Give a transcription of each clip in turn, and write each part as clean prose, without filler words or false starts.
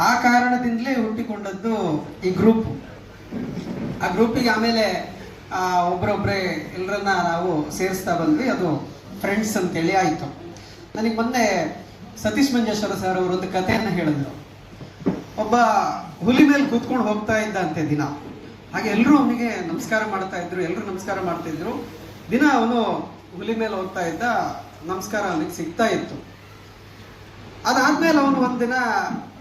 ಆ ಕಾರಣದಿಂದಲೇ ಹುಟ್ಟಿಕೊಂಡದ್ದು ಈ ಗ್ರೂಪ್. ಆ ಗ್ರೂಪಿಗೆ ಆಮೇಲೆ ಒಬ್ಬರೊಬ್ಬರೇ ಎಲ್ಲರನ್ನ ನಾವು ಸೇರಿಸ್ತಾ ಬಂದ್ವಿ. ಅದು ಫ್ರೆಂಡ್ಸ್ ಅಂತೇಳಿ ಆಯಿತು. ನನಗೆ ಮೊನ್ನೆ ಸತೀಶ್ ಮಂಜೇಶ್ವರ ಸರ್ ಅವರು ಒಂದು ಕಥೆಯನ್ನು ಹೇಳಿದ್ರು. ಒಬ್ಬ ಹುಲಿ ಮೇಲೆ ಕೂತ್ಕೊಂಡು ಹೋಗ್ತಾ ಇದ್ದ ಅಂತೆ ದಿನ. ಹಾಗೆ ಎಲ್ಲರೂ ಅವನಿಗೆ ನಮಸ್ಕಾರ ಮಾಡ್ತಾ ಇದ್ರು, ಎಲ್ಲರೂ ನಮಸ್ಕಾರ ಮಾಡ್ತಿದ್ರು. ದಿನ ಅವನು ಹುಲಿ ಮೇಲೆ ಹೋಗ್ತಾ ಇದ್ದ, ನಮಸ್ಕಾರ ಅವನಿಗೆ ಸಿಗ್ತಾ ಇತ್ತು. ಅದಾದ್ಮೇಲೆ ಅವನು ಒಂದಿನ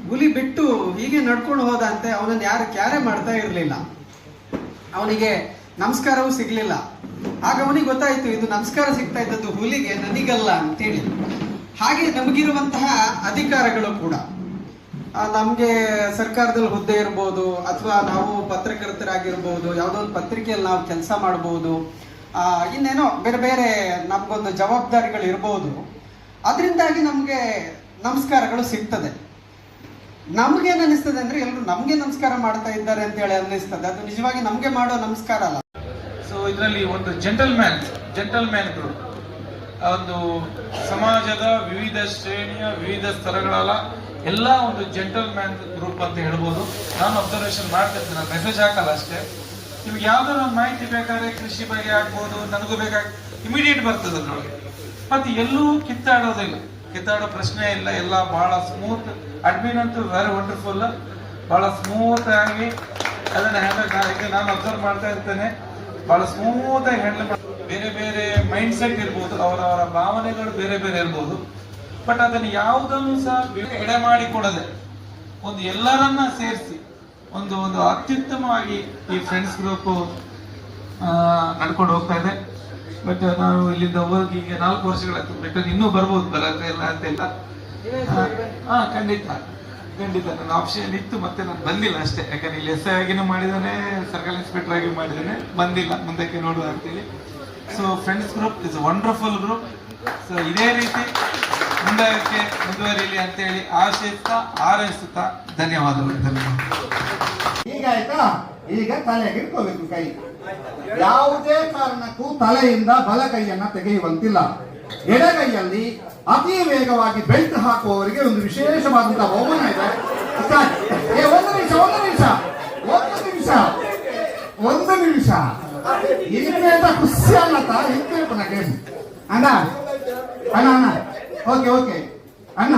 ಹುಲಿ ಬಿಟ್ಟು ಹೀಗೆ ನಡ್ಕೊಂಡು ಹೋದ ಅಂತೆ. ಅವನನ್ನು ಯಾರು ಕ್ಯಾರೆ ಮಾಡ್ತಾ ಇರಲಿಲ್ಲ, ಅವನಿಗೆ ನಮಸ್ಕಾರವೂ ಸಿಗ್ಲಿಲ್ಲ. ಆಗ ಅವನಿಗೆ ಗೊತ್ತಾಯ್ತು, ಇದು ನಮಸ್ಕಾರ ಸಿಗ್ತಾ ಇದ್ದದ್ದು ಹುಲಿಗೆ, ನನಗಲ್ಲ ಅಂತೇಳಿ. ಹಾಗೆ ನಮಗಿರುವಂತಹ ಅಧಿಕಾರಗಳು ಕೂಡ, ನಮಗೆ ಸರ್ಕಾರದಲ್ಲಿ ಹುದ್ದೆ ಇರ್ಬೋದು, ಅಥವಾ ನಾವು ಪತ್ರಕರ್ತರಾಗಿರ್ಬೋದು, ಯಾವುದೋ ಒಂದು ಪತ್ರಿಕೆಯಲ್ಲಿ ನಾವು ಕೆಲಸ ಮಾಡ್ಬೋದು, ಇನ್ನೇನೋ ಬೇರೆ ಬೇರೆ ನಮಗೊಂದು ಜವಾಬ್ದಾರಿಗಳು ಇರ್ಬೋದು. ಅದರಿಂದಾಗಿ ನಮಗೆ ನಮಸ್ಕಾರಗಳು ಸಿಗ್ತದೆ. ನಮ್ಗೇನು ಅನಿಸ್ತದೆ ಅಂದ್ರೆ ಎಲ್ಲರೂ ನಮ್ಗೆ ನಮಸ್ಕಾರ ಮಾಡ್ತಾ ಇದ್ದಾರೆ ಅಂತ ಹೇಳಿ ಅನ್ನಿಸ್ತದೆ. ಅದು ನಿಜವಾಗಿ ನಮ್ಗೆ ಮಾಡೋ ನಮಸ್ಕಾರ ಅಲ್ಲ. ಸೊ ಇದರಲ್ಲಿ ಒಂದು ಜೆಂಟಲ್ಮ್ಯಾನ್ ಗ್ರೂಪ್, ಒಂದು ಸಮಾಜದ ವಿವಿಧ ಶ್ರೇಣಿಯ ವಿವಿಧ ಸ್ತರಗಳ ಎಲ್ಲ ಒಂದು ಜೆಂಟಲ್ಮ್ಯಾನ್ ಗ್ರೂಪ್ ಅಂತ ಹೇಳ್ಬೋದು. ನಾನು ಅಬ್ಸರ್ವೇಷನ್ ಮಾಡ್ತಿರ್ತೀನಿ, ನಾನು ಮೆಸೇಜ್ ಹಾಕಲ್ಲ ಅಷ್ಟೇ. ನಿಮ್ಗೆ ಯಾವ್ದಾದ್ರು ಒಂದು ಮಾಹಿತಿ ಬೇಕಾದ್ರೆ ಕೃಷಿ ಬಗ್ಗೆ ಆಗ್ಬೋದು, ನನಗೂ ಇಮಿಡಿಯೇಟ್ ಬರ್ತದೆ ಅದ್ರೊಳಗೆ. ಮತ್ತೆ ಎಲ್ಲೂ ಕಿತ್ತಾಡೋ ಪ್ರಶ್ನೆ ಇಲ್ಲ. ಎಲ್ಲ ಬಹಳ ಸ್ಮೂತ್. ಅಡ್ಮಿನ್ ಅಂತೂ ವೆರಿ ವಂಡರ್ಫುಲ್, ಬಹಳ ಸ್ಮೂತ್ ಆಗಿ ಅದನ್ನ ಹ್ಯಾಂಡಲ್. ನಾನು ಅಬ್ಸರ್ವ್ ಮಾಡ್ತಾ ಇರ್ತೇನೆ, ಬಹಳ ಸ್ಮೂತ್ ಆಗಿ ಹ್ಯಾಂಡಲ್ ಮಾಡಿ. ಬೇರೆ ಬೇರೆ ಮೈಂಡ್ ಸೆಟ್ ಇರ್ಬೋದು, ಅವರವರ ಭಾವನೆಗಳು ಬೇರೆ ಬೇರೆ ಇರ್ಬೋದು. ಬಟ್ ಅದನ್ನು ಯಾವುದನ್ನು ಸಹ ಎಡೆ ಮಾಡಿ ಕೊಡದೆ ಒಂದು ಎಲ್ಲರನ್ನ ಸೇರಿಸಿ ಒಂದು ಅತ್ಯುತ್ತಮವಾಗಿ ಈ ಫ್ರೆಂಡ್ಸ್ ಗ್ರೂಪ್ ನಡ್ಕೊಂಡು ಹೋಗ್ತಾ ಇದೆ. ಬಟ್ ನಾವು ಇಲ್ಲಿಂದ ಹೋಗಿ ಈಗ 4 ವರ್ಷಗಳಾಯ್ತು. ಬೇಕಾದ್ರೆ ಇನ್ನೂ ಬರ್ಬೋದು, ಬರಲ್ಲ ಅಂತೆಲ್ಲ. ಖಂಡಿತ ನನ್ನ ಆಪ್ಷನ್ ಇತ್ತು, ಮತ್ತೆ ನಾನು ಬಂದಿಲ್ಲ ಅಷ್ಟೇ. ಯಾಕಂದ್ರೆ ಇಲ್ಲಿ ಎಸ್ ಐ ಆಗಿನೂ ಮಾಡಿದಾನೆ, ಸರ್ಕಲ್ ಇನ್ಸ್ಪೆಕ್ಟರ್ ಆಗಿ ಮಾಡಿದಾನೆ, ಬಂದಿಲ್ಲ, ಮುಂದಕ್ಕೆ ನೋಡುವ ಅಂತೇಳಿ. So friends group is wonderful group. So ಇದೇ ರೀತಿ ಮುಂದಕ್ಕೆ ಮುಂದುವರಿಲಿ ಅಂತೇಳಿ ಆಶಿಸ್ತಾ ಹಾರೈಸುತ್ತಾ ಧನ್ಯವಾದಗಳು. ಹೀಗಾಯ್ತಾ? ಈಗ ತಲೆಗೆ ಇಟ್ಕೋಬೇಕು ಕೈ. ಯಾವುದೇ ಕಾರಣಕ್ಕೂ ತಲೆಯಿಂದ ಬಲ ಕೈಯನ್ನ ತೆಗೆಯುವಂತಿಲ್ಲ. ಎಡಗೈಯಲ್ಲಿ ಅತಿ ವೇಗವಾಗಿ ಬೆಲ್ಟ್ ಹಾಕುವವರಿಗೆ ಒಂದು ವಿಶೇಷವಾದಂತಹ ಬಹುಮಾನ ಇದೆ. ಒಂದು ನಿಮಿಷ ಇನ್ಮೇತ ಖುಷಿ ಅಲ್ಲತ್ತ ಇನ್ಬೇಕು ನಗೆ ಅಣ್ಣ ಅಣ್ಣ ಅಣ್ಣ ಓಕೆ ಅಣ್ಣ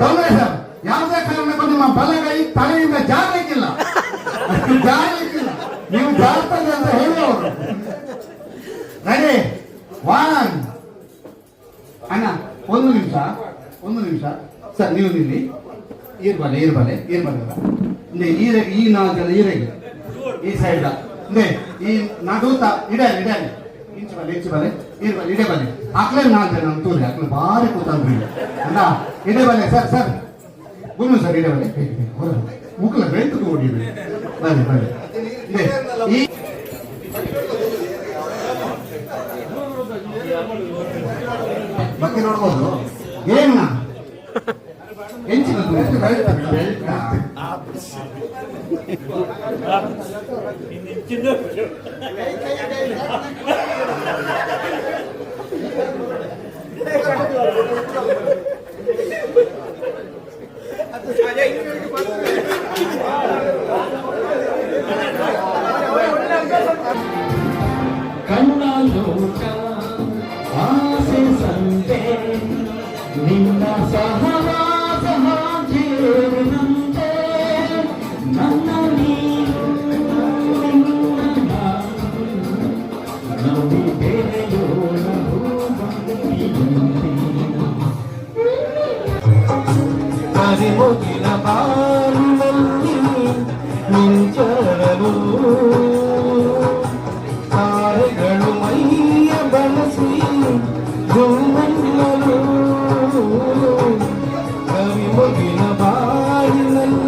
ಡೊನೇಷನ್. ಯಾವುದೇ ಕಾರಣಕ್ಕೂ ನಿಮ್ಮ ಬಲಗೈ ತಲೆಯಿಂದ ಜಾರಕ್ಕಿಲ್ಲ, ನೀವು ಜಾರ್ತದೆ ಅಂತ ಹೇಳುವವರು. ರೆಡಿ? 1. ಅಣ್ಣ ಒಂದು ನಿಮಿಷ ಸರ್, ನೀವು ನಿಲ್ಲಿ. ಇರ್ಬಲೆ ಈ 4 ಜನ ಈರೆಗೆ ಈ ಸೈಡ್ ಈ ನಡುತ್ತ ಇಡಲಿ ಇಂಚು ಬಲೆ ಇಡೆ ಬಲೆ ಅಕ್ಲೆ 4 ಜನ ಅಂತೂರಿ ಅಕ್ಲೆ ಭಾರಿ ಕೂತಂದ್ರಿ ಅಣ್ಣ. ಇಡೆ ಬಲೆ ಸರ್ ಗುನ್ನು ಸರ್, ಇಡೆ ಬಲೆ ಮುಕ್ಲ ಬೆಳ್ತು ಓಡಿದ್ರಿ. ಬನ್ನಿ ಈ ಬಗ್ಗೆ ನೋಡ್ಬೋದು. ಏನ ಹೆಂಚಿನ ಕಣ್ಣಲೋಕ ಆಸೆ ಸಂತೆ ನಿನ್ನ ಸಹವಾಸ ಜೇರಿನಂತೆ ನನ್ನ ನೀನು ನವಿ ಬೆರೆಯೋಣ ಹರಿಮುಗಿಲ ಬಾರಿನಲ್ಲಿ ಮಿಂಚರಲು ತಾರೆಗಳು ಮೈಯ ಬಳಸಿ ಗುಮ್ಮಲ್ಲಲು ಕವಿಮುಗಿಲ ಬಾರಿನಲ್ಲಿ